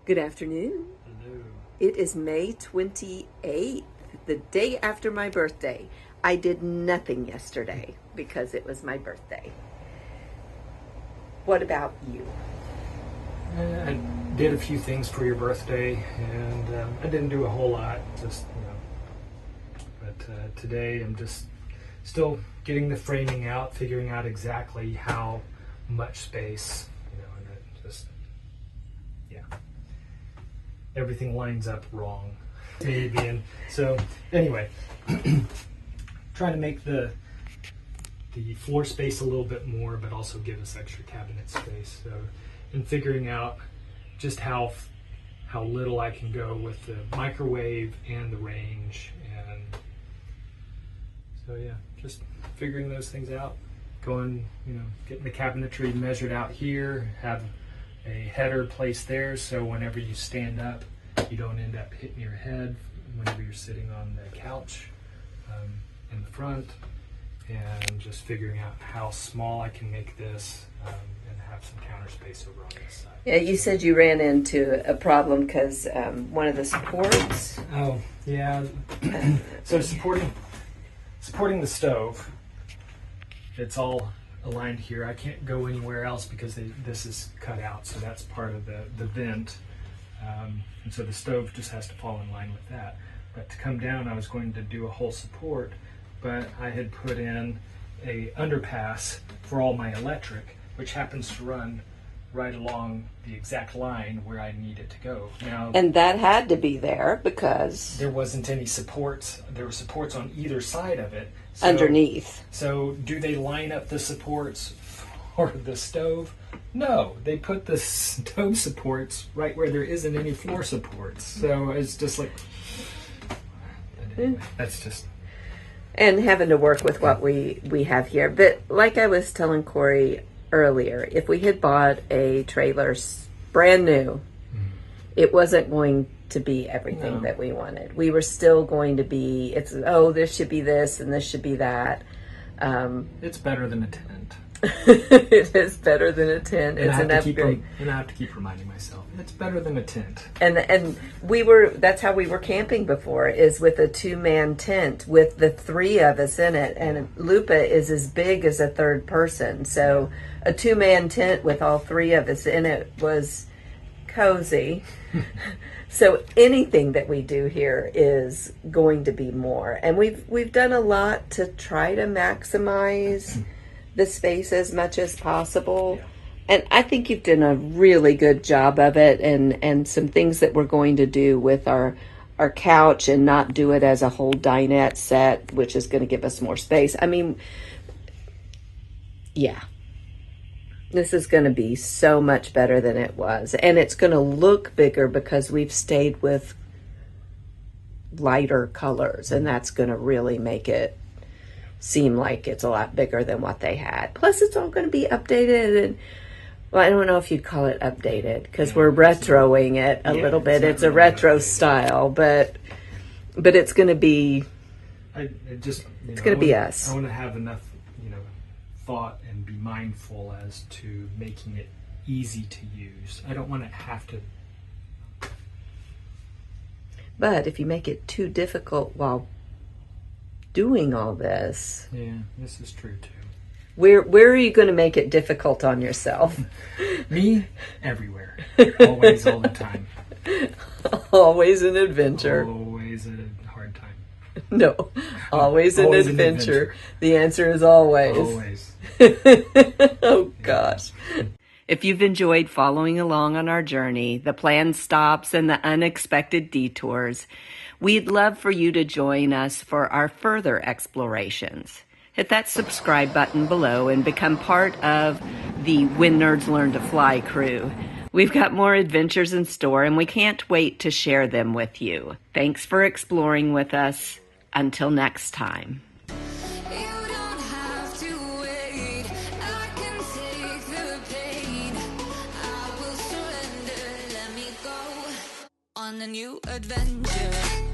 Good afternoon. Hello. It is May 28th, the day after my birthday. I did nothing yesterday because it was my birthday. What about you? I did a few things for your birthday, and I didn't do a whole lot, just, But today I'm just still getting the framing out, figuring out exactly how much space, and it just, everything lines up wrong, maybe. And so, anyway, trying to make the floor space a little bit more, but also give us extra cabinet space. So, and figuring out just how little I can go with the microwave and the range, and so just figuring those things out. Going, getting the cabinetry measured out here, have a header placed there so whenever you stand up, you don't end up hitting your head whenever you're sitting on the couch in the front, and just figuring out how small I can make this and have some counter space over on this side. Yeah, you said you ran into a problem because one of the supports. Oh, yeah. So supporting the stove, it's all aligned here. I can't go anywhere else because this is cut out, so that's part of the vent. And so the stove just has to fall in line with that. But to come down, I was going to do a whole support, but I had put in a underpass for all my electric, which happens to run right along the exact line where I need it to go. Now, And that had to be there because there wasn't any supports. There were supports on either side of it. So, underneath. So do they line up the supports for the stove? No, they put the stove supports right where there isn't any floor supports. So it's just like, anyway, that's just... And having to work with what we have here. But like I was telling Cory earlier, if we had bought a trailer brand new, it wasn't going to be everything that we wanted. We were still going to be, this should be this and this should be that. It's better than a tent. It is better than a tent. And it's an upgrade. And I have to keep reminding myself, it's better than a tent. And that's how we were camping before, is with a 2-man tent with the 3 of us in it. And Lupa is as big as a third person. So a 2-man tent with all 3 of us in it was cozy. So anything that we do here is going to be more. And we've done a lot to try to maximize the space as much as possible. Yeah. And I think you've done a really good job of it, and some things that we're going to do with our couch and not do it as a whole dinette set, which is going to give us more space. I mean, yeah. This is going to be so much better than it was. And it's going to look bigger because we've stayed with lighter colors, and that's going to really make it seem like it's a lot bigger than what they had. Plus, it's all going to be updated, and well, I don't know if you'd call it updated because we're retroing it a little bit. It's a retro style, but it's going to be. It's going to be us. I want to have enough, thought and be mindful as to making it easy to use. I don't want to have to. But if you make it too difficult while doing all this. Yeah, this is true too. Where are you going to make it difficult on yourself? Me? Everywhere. Always, all the time. Always an adventure. Always a hard time. No, always an adventure. The answer is always. Always. Oh, gosh. If you've enjoyed following along on our journey, the planned stops and the unexpected detours, we'd love for you to join us for our further explorations. Hit that subscribe button below and become part of the When Nerds Learn to Fly crew. We've got more adventures in store, and we can't wait to share them with you. Thanks for exploring with us. Until next time. On a new adventure.